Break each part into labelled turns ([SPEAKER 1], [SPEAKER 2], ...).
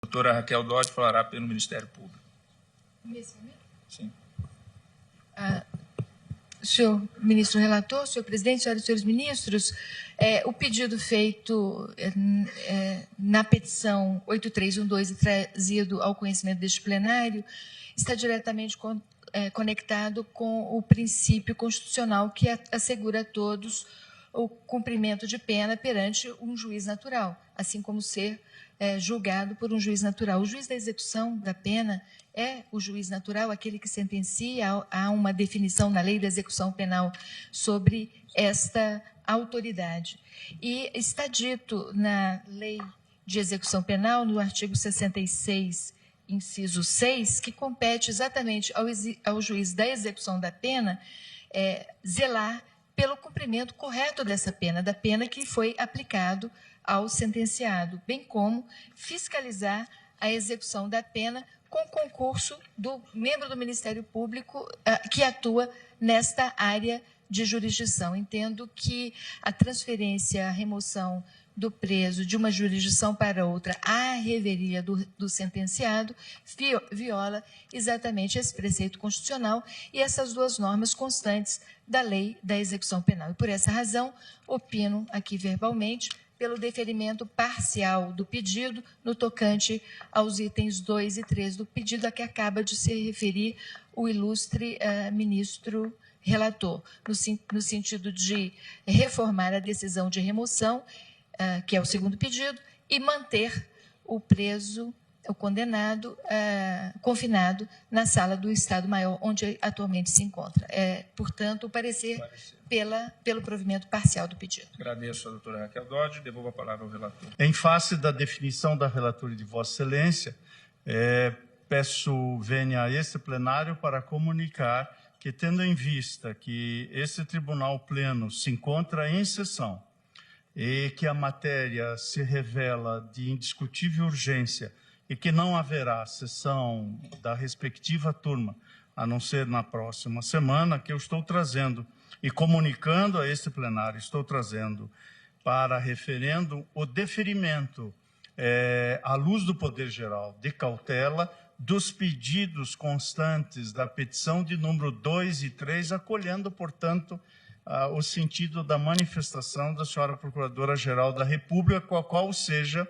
[SPEAKER 1] A doutora Raquel Dodge falará pelo Ministério Público.
[SPEAKER 2] Nesse momento?
[SPEAKER 1] Sim.
[SPEAKER 2] Senhor ministro relator, senhor presidente, senhoras e senhores ministros, o pedido feito na petição 8312 e trazido ao conhecimento deste plenário está diretamente conectado com o princípio constitucional que assegura a todos o cumprimento de pena perante um juiz natural, assim como ser julgado por um juiz natural. O juiz da execução da pena é o juiz natural, aquele que sentencia. Há uma definição na lei da execução penal sobre esta autoridade. E está dito na lei de execução penal, no artigo 66, inciso 6, que compete exatamente ao juiz da execução da pena zelar pelo cumprimento correto dessa pena, da pena que foi aplicado ao sentenciado, bem como fiscalizar a execução da pena com concurso do membro do Ministério Público que atua nesta área de jurisdição. Entendo que a transferência, a remoção do preso de uma jurisdição para outra à revelia do sentenciado viola exatamente esse preceito constitucional e essas duas normas constantes da lei da execução penal. E por essa razão, opino aqui verbalmente pelo deferimento parcial do pedido no tocante aos itens 2 e 3 do pedido a que acaba de se referir o ilustre ministro relator, no sentido de reformar a decisão de remoção, que é o segundo pedido, e manter o preso, o condenado, confinado na sala do Estado-Maior, onde atualmente se encontra. Portanto, o parecer pelo provimento parcial do pedido.
[SPEAKER 1] Agradeço a doutora Raquel Dodge. Devolvo a palavra ao relator.
[SPEAKER 3] Em face da definição da relatoria de Vossa Excelência, peço venha a este plenário para comunicar que, tendo em vista que esse Tribunal Pleno se encontra em sessão e que a matéria se revela de indiscutível urgência e que não haverá sessão da respectiva turma, a não ser na próxima semana, que eu estou trazendo e comunicando a este plenário, estou trazendo para referendo o deferimento, à luz do Poder Geral, de cautela, dos pedidos constantes da petição de número 2 e 3, acolhendo, portanto, o sentido da manifestação da senhora Procuradora-Geral da República, qual seja,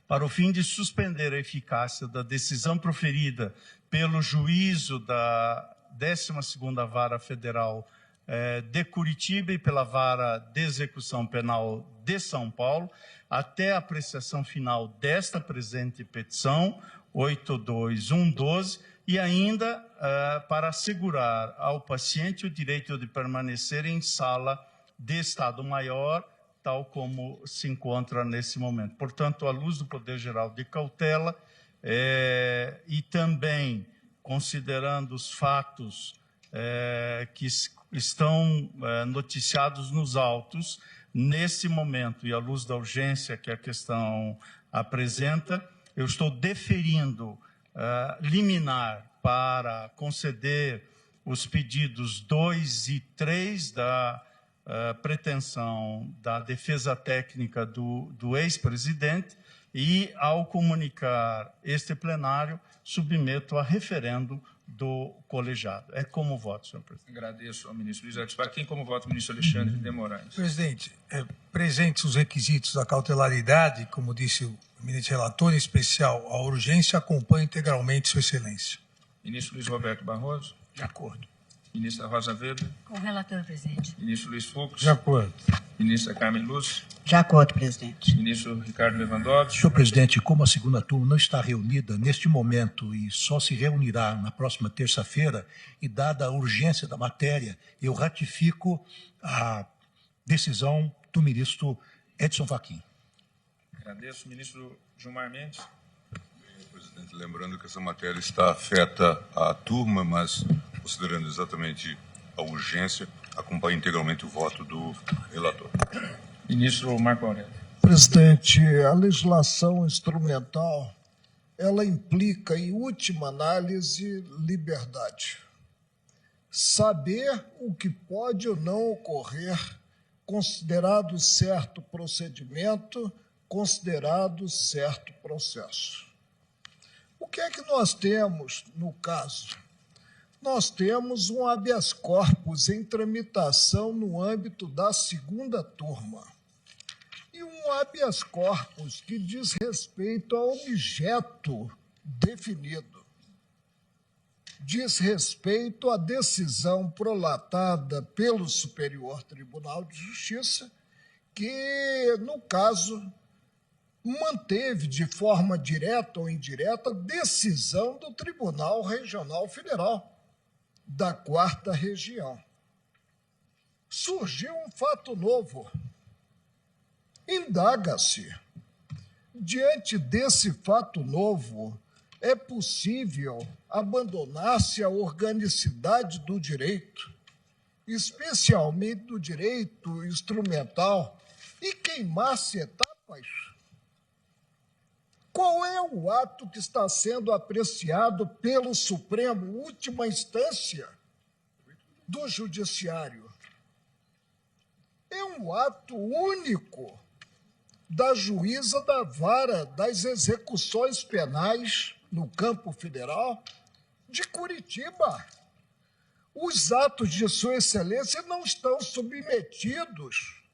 [SPEAKER 3] para o fim de suspender a eficácia da decisão proferida pelo juízo da 12ª Vara Federal de Curitiba e pela Vara de Execução Penal de São Paulo, até a apreciação final desta presente petição, 82112, e ainda para assegurar ao paciente o direito de permanecer em sala de Estado-Maior, tal como se encontra nesse momento. Portanto, à luz do Poder Geral de cautela e também considerando os fatos que estão noticiados nos autos, nesse momento, e à luz da urgência que a questão apresenta, eu estou deferindo liminar para conceder os pedidos 2 e 3 da pretensão da defesa técnica do ex-presidente e, ao comunicar este plenário, submeto a referendo do colegiado. É como voto, senhor presidente.
[SPEAKER 1] Agradeço ao ministro Luiz Edson Fachin. Como voto, o ministro Alexandre de Moraes.
[SPEAKER 4] Presidente, presentes os requisitos da cautelaridade, como disse o ministro relator, em especial a urgência, acompanha integralmente sua excelência.
[SPEAKER 1] Ministro Luiz Roberto Barroso.
[SPEAKER 4] De acordo.
[SPEAKER 1] Ministra Rosa Weber.
[SPEAKER 5] Com o relator, presidente.
[SPEAKER 1] Ministro Luiz Fux.
[SPEAKER 4] De acordo.
[SPEAKER 1] Ministra Carmen Lúcia.
[SPEAKER 5] De acordo, presidente.
[SPEAKER 1] Ministro Ricardo Lewandowski.
[SPEAKER 6] Senhor presidente, como a segunda turma não está reunida neste momento e só se reunirá na próxima terça-feira, e dada a urgência da matéria, eu ratifico a decisão do ministro Edson Fachin.
[SPEAKER 1] Agradeço. Ministro Gilmar Mendes.
[SPEAKER 7] Presidente, lembrando que essa matéria está afeta à turma, mas considerando exatamente a urgência, acompanha integralmente o voto do relator.
[SPEAKER 1] Ministro Marco Aurélio.
[SPEAKER 8] Presidente, a legislação instrumental, ela implica, em última análise, liberdade. Saber o que pode ou não ocorrer, considerado certo procedimento, considerado certo processo. O que é que nós temos no caso? Nós temos um habeas corpus em tramitação no âmbito da segunda turma. E um habeas corpus que diz respeito ao objeto definido. Diz respeito à decisão prolatada pelo Superior Tribunal de Justiça, que, no caso, manteve de forma direta ou indireta a decisão do Tribunal Regional Federal da 4ª Região. Surgiu um fato novo. Indaga-se, diante desse fato novo, é possível abandonar-se a organicidade do direito, especialmente do direito instrumental, e queimar-se etapas? Qual é o ato que está sendo apreciado pelo Supremo, última instância do Judiciário? É um ato único da juíza da vara das execuções penais no campo federal de Curitiba. Os atos de Sua Excelência não estão submetidos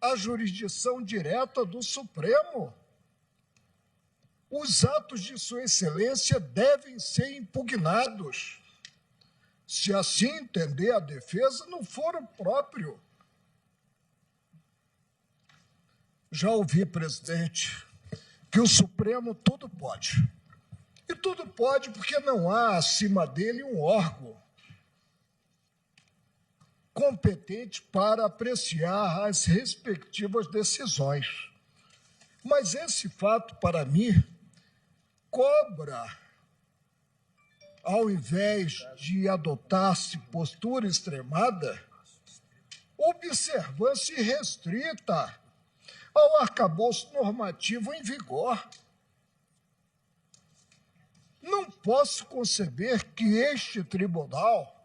[SPEAKER 8] à jurisdição direta do Supremo. Os atos de Sua Excelência devem ser impugnados. Se assim entender a defesa, no foro próprio. Já ouvi, presidente, que o Supremo tudo pode. E tudo pode porque não há acima dele um órgão competente para apreciar as respectivas decisões. Mas esse fato, para mim, cobra, ao invés de adotar-se postura extremada, observância restrita ao arcabouço normativo em vigor. Não posso conceber que este tribunal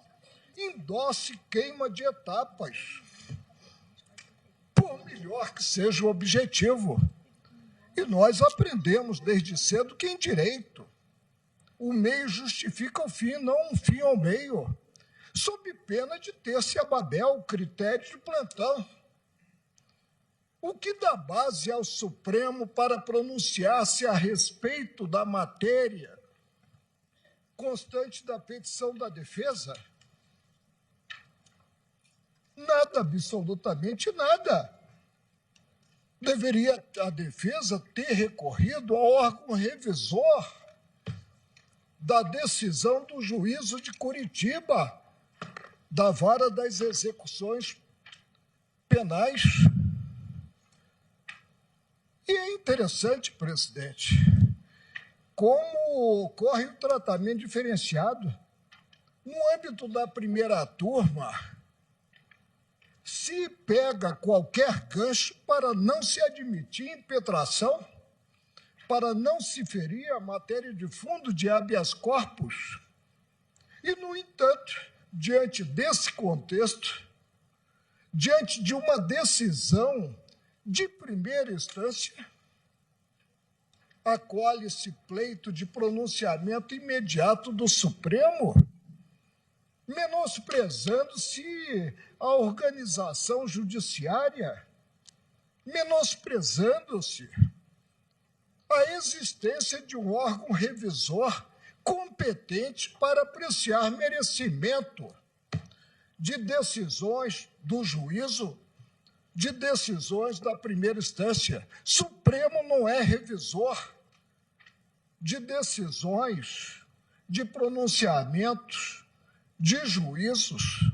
[SPEAKER 8] endosse queima de etapas, por melhor que seja o objetivo. E nós aprendemos desde cedo que em direito o meio justifica o fim, não um fim ao meio, sob pena de ter-se a Babel o critério de plantão. O que dá base ao Supremo para pronunciar-se a respeito da matéria constante da petição da defesa? Nada, absolutamente nada. Deveria a defesa ter recorrido ao órgão revisor da decisão do juízo de Curitiba, da vara das execuções penais. E é interessante, presidente, como ocorre o tratamento diferenciado. No âmbito da primeira turma, se pega qualquer gancho para não se admitir impetração, para não se ferir a matéria de fundo de habeas corpus. E, no entanto, diante desse contexto, diante de uma decisão de primeira instância, acolhe-se pleito de pronunciamento imediato do Supremo, menosprezando-se a organização judiciária, menosprezando-se a existência de um órgão revisor competente para apreciar merecimento de decisões do juízo, de decisões da primeira instância. Supremo não é revisor de decisões, de pronunciamentos, de juízos.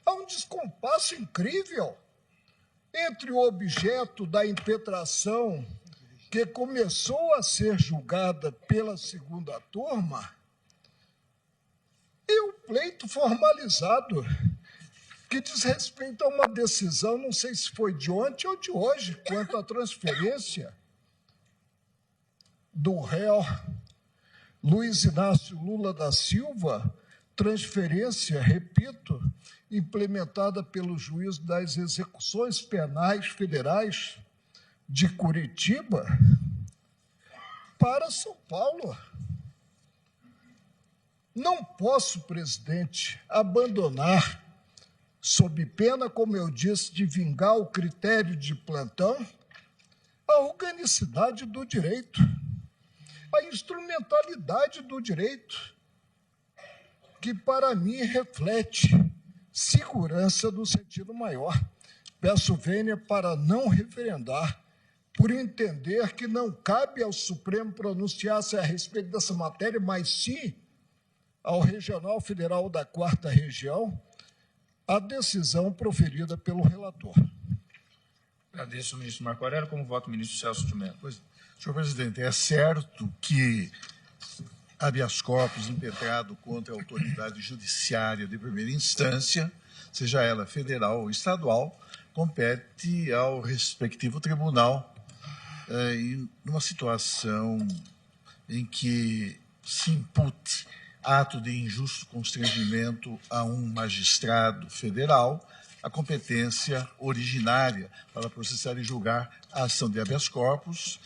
[SPEAKER 8] Há um descompasso incrível entre o objeto da impetração que começou a ser julgada pela segunda turma e o pleito formalizado, que diz respeito a uma decisão, não sei se foi de ontem ou de hoje, quanto à transferência do réu Luiz Inácio Lula da Silva, transferência, repito, implementada pelo juiz das execuções penais federais de Curitiba para São Paulo. Não posso, presidente, abandonar, sob pena, como eu disse, de vingar o critério de plantão, a organicidade do direito, a instrumentalidade do direito, que para mim reflete segurança do sentido maior. Peço vênia para não referendar, por entender que não cabe ao Supremo pronunciar-se a respeito dessa matéria, mas sim ao Regional Federal da 4ª Região, a decisão proferida pelo relator.
[SPEAKER 1] Agradeço ao ministro Marco Aurélio. Como voto o ministro Celso de Mello.
[SPEAKER 6] Senhor presidente, é certo que habeas corpus impetrado contra a autoridade judiciária de primeira instância, seja ela federal ou estadual, compete ao respectivo tribunal em uma situação em que se impute ato de injusto constrangimento a um magistrado federal, a competência originária para processar e julgar a ação de habeas corpus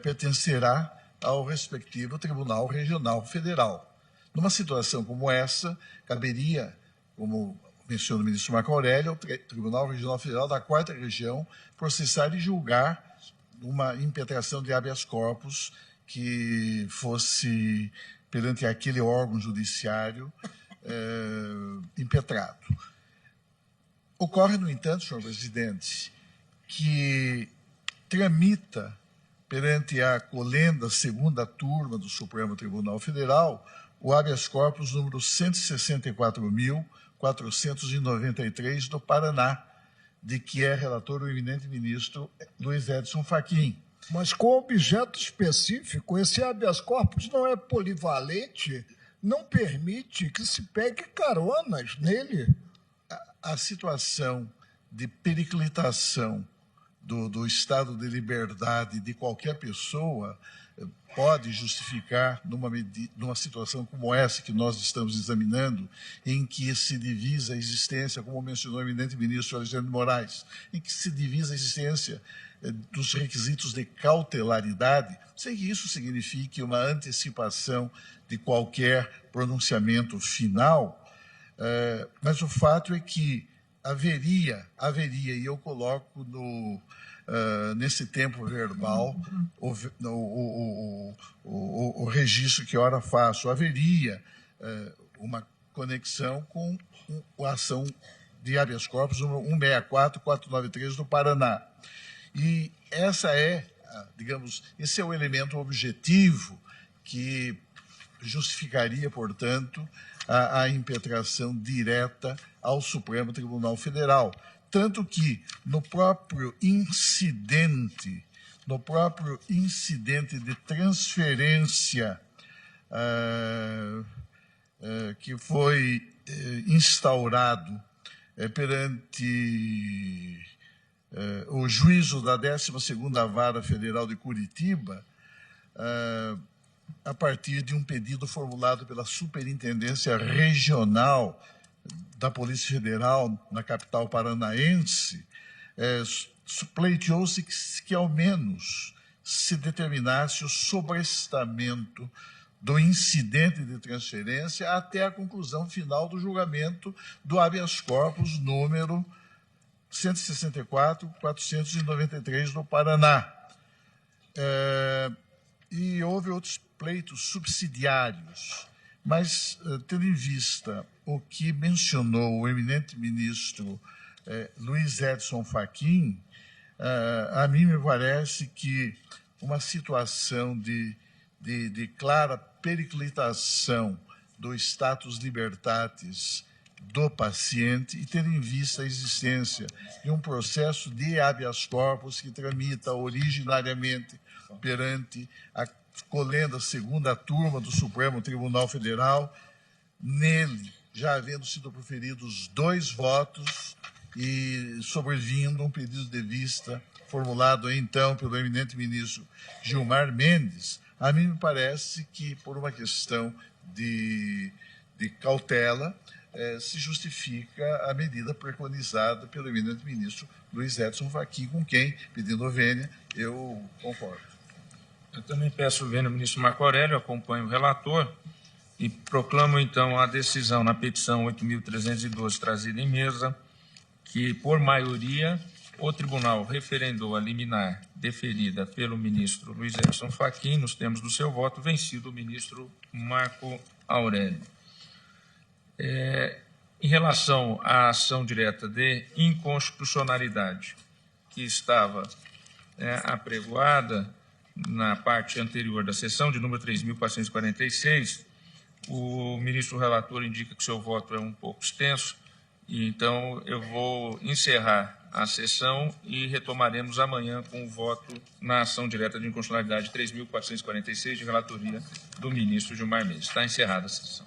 [SPEAKER 6] pertencerá ao respectivo Tribunal Regional Federal. Numa situação como essa, caberia, como menciona o ministro Marco Aurélio, ao Tribunal Regional Federal da 4ª Região processar e julgar uma impetração de habeas corpus que fosse perante aquele órgão judiciário impetrado. Ocorre, no entanto, senhor presidente, que tramita perante a colenda 2ª turma do Supremo Tribunal Federal o habeas corpus número 164.493 do Paraná, de que é relator o eminente ministro Luiz Edson Fachin.
[SPEAKER 8] Mas com objeto específico, esse habeas corpus não é polivalente, não permite que se pegue caronas nele.
[SPEAKER 6] A situação de periclitação do estado de liberdade de qualquer pessoa pode justificar, numa situação como essa que nós estamos examinando, em que se divisa a existência, como mencionou o eminente ministro Alexandre de Moraes, em que se divisa a existência dos requisitos de cautelaridade, sem que isso signifique uma antecipação de qualquer pronunciamento final, mas o fato é que haveria, e eu coloco nesse tempo verbal o registro que ora faço, haveria uma conexão com a ação de habeas corpus 164.493 do Paraná. E esse é o elemento objetivo que justificaria, portanto, a impetração direta ao Supremo Tribunal Federal. Tanto que, no próprio incidente de transferência que foi instaurado perante o juízo da 12ª Vara Federal de Curitiba, a partir de um pedido formulado pela Superintendência Regional da Polícia Federal na capital paranaense, pleiteou-se que ao menos se determinasse o sobrestamento do incidente de transferência até a conclusão final do julgamento do habeas corpus número 164.493 do Paraná. E houve outros pleitos subsidiários, mas, tendo em vista o que mencionou o eminente ministro Luiz Edson Fachin, a mim me parece que uma situação de clara periclitação do status libertatis do paciente e tendo em vista a existência de um processo de habeas corpus que tramita originariamente perante a colenda 2ª turma do Supremo Tribunal Federal, nele já havendo sido proferidos 2 votos e sobrevindo um pedido de vista formulado então pelo eminente ministro Gilmar Mendes, a mim me parece que por uma questão de
[SPEAKER 9] de cautela, se justifica a medida preconizada pelo eminente ministro Luiz Edson Fachin, com quem, pedindo vênia, eu concordo.
[SPEAKER 1] Eu também peço vênia ao ministro Marco Aurélio, acompanho o relator e proclamo, então, a decisão na petição 8.312 trazida em mesa, que, por maioria, o tribunal referendou a liminar deferida pelo ministro Luiz Edson Fachin, nos termos do seu voto, vencido o ministro Marco Aurélio. Em relação à ação direta de inconstitucionalidade, que estava apregoada na parte anterior da sessão, de número 3.446, o ministro relator indica que seu voto é um pouco extenso, e então eu vou encerrar a sessão e retomaremos amanhã com o voto na ação direta de inconstitucionalidade 3.446, de relatoria do ministro Gilmar Mendes. Está encerrada a sessão.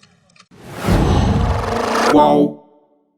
[SPEAKER 10] Qual